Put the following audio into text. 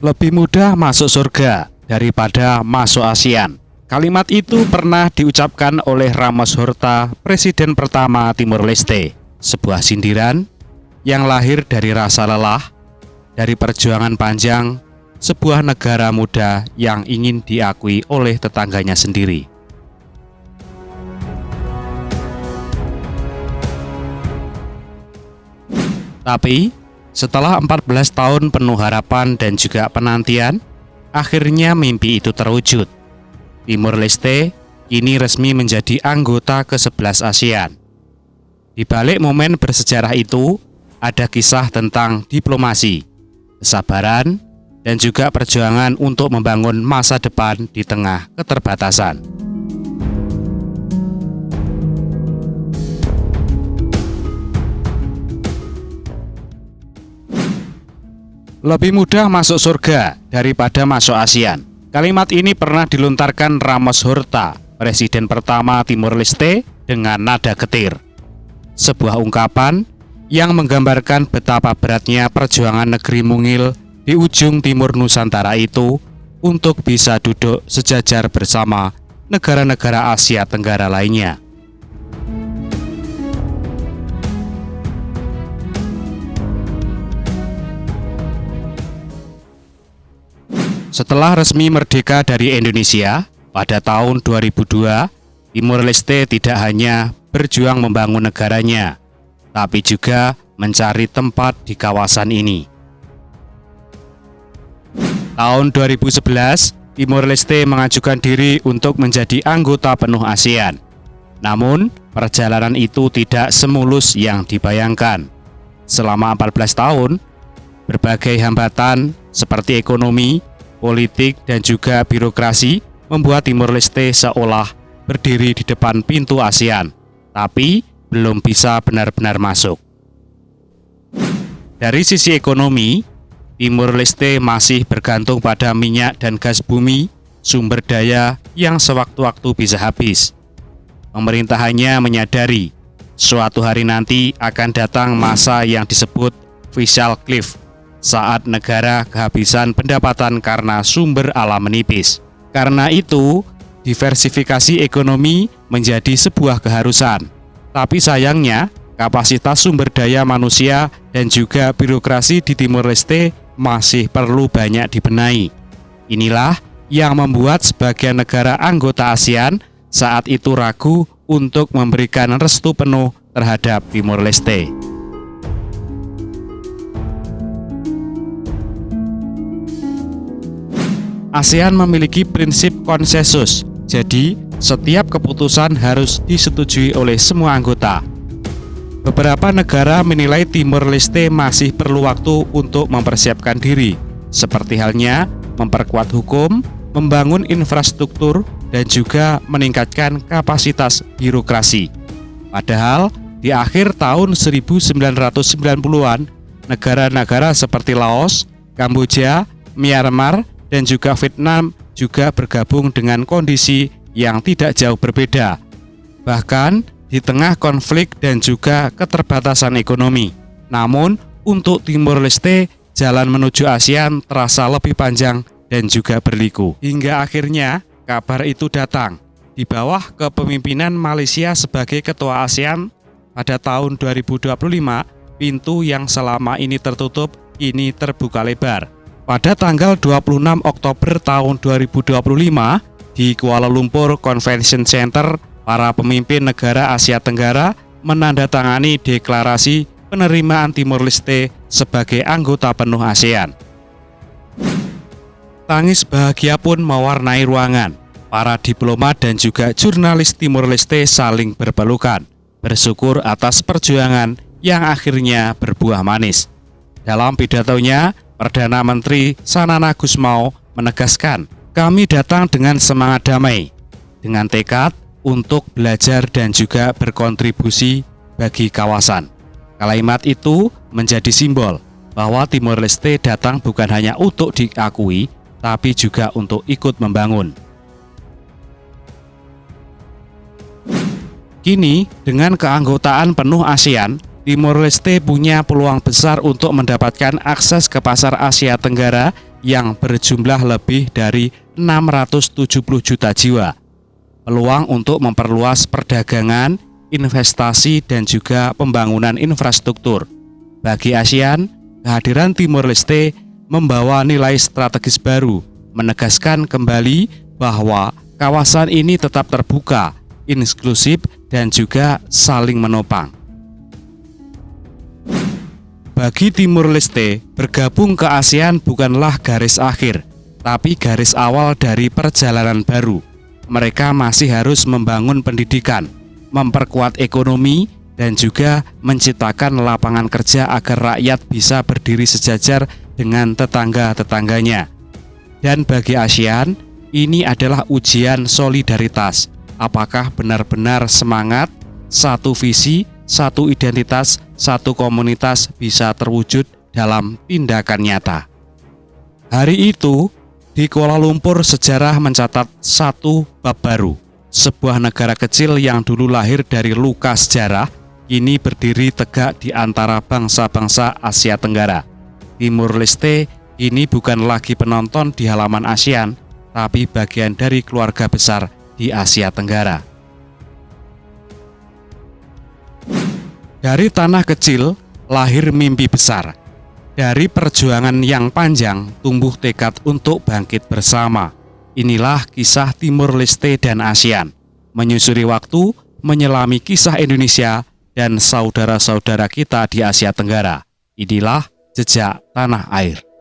Lebih mudah masuk surga daripada masuk ASEAN. Kalimat itu pernah diucapkan oleh Ramos Horta, Presiden pertama Timor Leste. Sebuah sindiran yang lahir dari rasa lelah, dari perjuangan panjang sebuah negara muda yang ingin diakui oleh tetangganya sendiri. Tapi, setelah 14 tahun penuh harapan dan juga penantian, akhirnya mimpi itu terwujud. Timor Leste kini resmi menjadi anggota ke-11 ASEAN. Di balik momen bersejarah itu, ada kisah tentang diplomasi, kesabaran, dan juga perjuangan untuk membangun masa depan di tengah keterbatasan. Lebih mudah masuk surga daripada masuk ASEAN. Kalimat ini pernah dilontarkan Ramos Horta, Presiden pertama Timor Leste, dengan nada getir. Sebuah ungkapan yang menggambarkan betapa beratnya perjuangan negeri mungil di ujung timur Nusantara itu untuk bisa duduk sejajar bersama negara-negara Asia Tenggara lainnya. Setelah resmi merdeka dari Indonesia pada tahun 2002, Timor Leste tidak hanya berjuang membangun negaranya, tapi juga mencari tempat di kawasan ini. Tahun 2011, Timor Leste mengajukan diri untuk menjadi anggota penuh ASEAN. Namun, perjalanan itu tidak semulus yang dibayangkan. Selama 14 tahun, berbagai hambatan seperti ekonomi, politik, dan juga birokrasi membuat Timor Leste seolah berdiri di depan pintu ASEAN, tapi belum bisa benar-benar masuk. Dari sisi ekonomi, Timor Leste masih bergantung pada minyak dan gas bumi, sumber daya yang sewaktu-waktu bisa habis. Pemerintah hanya menyadari suatu hari nanti akan datang masa yang disebut fiscal cliff, saat negara kehabisan pendapatan karena sumber alam menipis. Karena itu, diversifikasi ekonomi menjadi sebuah keharusan. Tapi sayangnya, kapasitas sumber daya manusia dan juga birokrasi di Timor Leste masih perlu banyak dibenahi. Inilah yang membuat sebagian negara anggota ASEAN saat itu ragu untuk memberikan restu penuh terhadap Timor Leste. ASEAN memiliki prinsip konsensus, jadi setiap keputusan harus disetujui oleh semua anggota. Beberapa negara menilai Timor Leste masih perlu waktu untuk mempersiapkan diri, seperti halnya memperkuat hukum, membangun infrastruktur, dan juga meningkatkan kapasitas birokrasi. Padahal, di akhir tahun 1990-an, negara-negara seperti Laos, Kamboja, Myanmar, dan juga Vietnam juga bergabung dengan kondisi yang tidak jauh berbeda, bahkan di tengah konflik dan juga keterbatasan ekonomi. Namun, untuk Timor Leste, jalan menuju ASEAN terasa lebih panjang dan juga berliku. Hingga akhirnya, kabar itu datang. Di bawah kepemimpinan Malaysia sebagai ketua ASEAN pada tahun 2025, pintu yang selama ini tertutup kini terbuka lebar. Pada tanggal 26 Oktober tahun 2025, di Kuala Lumpur Convention Center, para pemimpin negara Asia Tenggara menandatangani deklarasi penerimaan Timor Leste sebagai anggota penuh ASEAN. Tangis bahagia pun mewarnai ruangan. Para diplomat dan juga jurnalis Timor Leste saling berpelukan, bersyukur atas perjuangan yang akhirnya berbuah manis. Dalam pidatonya, Perdana Menteri Sanana Gusmao menegaskan, "Kami datang dengan semangat damai, dengan tekad untuk belajar dan juga berkontribusi bagi kawasan." Kalimat itu menjadi simbol bahwa Timor Leste datang bukan hanya untuk diakui, tapi juga untuk ikut membangun. Kini, dengan keanggotaan penuh ASEAN, Timor Leste punya peluang besar untuk mendapatkan akses ke pasar Asia Tenggara yang berjumlah lebih dari 670 juta jiwa. Peluang untuk memperluas perdagangan, investasi, dan juga pembangunan infrastruktur. Bagi ASEAN, kehadiran Timor Leste membawa nilai strategis baru, menegaskan kembali bahwa kawasan ini tetap terbuka, inklusif, dan juga saling menopang. Bagi Timor Leste, bergabung ke ASEAN bukanlah garis akhir, tapi garis awal dari perjalanan baru. Mereka masih harus membangun pendidikan, memperkuat ekonomi, dan juga menciptakan lapangan kerja agar rakyat bisa berdiri sejajar dengan tetangga-tetangganya. Dan bagi ASEAN, ini adalah ujian solidaritas. Apakah benar-benar semangat, satu visi, satu identitas, satu komunitas bisa terwujud dalam tindakan nyata? Hari itu, di Kuala Lumpur sejarah mencatat satu bab baru. Sebuah negara kecil yang dulu lahir dari luka sejarah, kini berdiri tegak di antara bangsa-bangsa Asia Tenggara. Timor Leste kini bukan lagi penonton di halaman ASEAN, tapi bagian dari keluarga besar di Asia Tenggara. Dari tanah kecil, lahir mimpi besar. Dari perjuangan yang panjang, tumbuh tekad untuk bangkit bersama. Inilah kisah Timor Leste dan ASEAN. Menyusuri waktu, menyelami kisah Indonesia dan saudara-saudara kita di Asia Tenggara. Inilah jejak tanah air.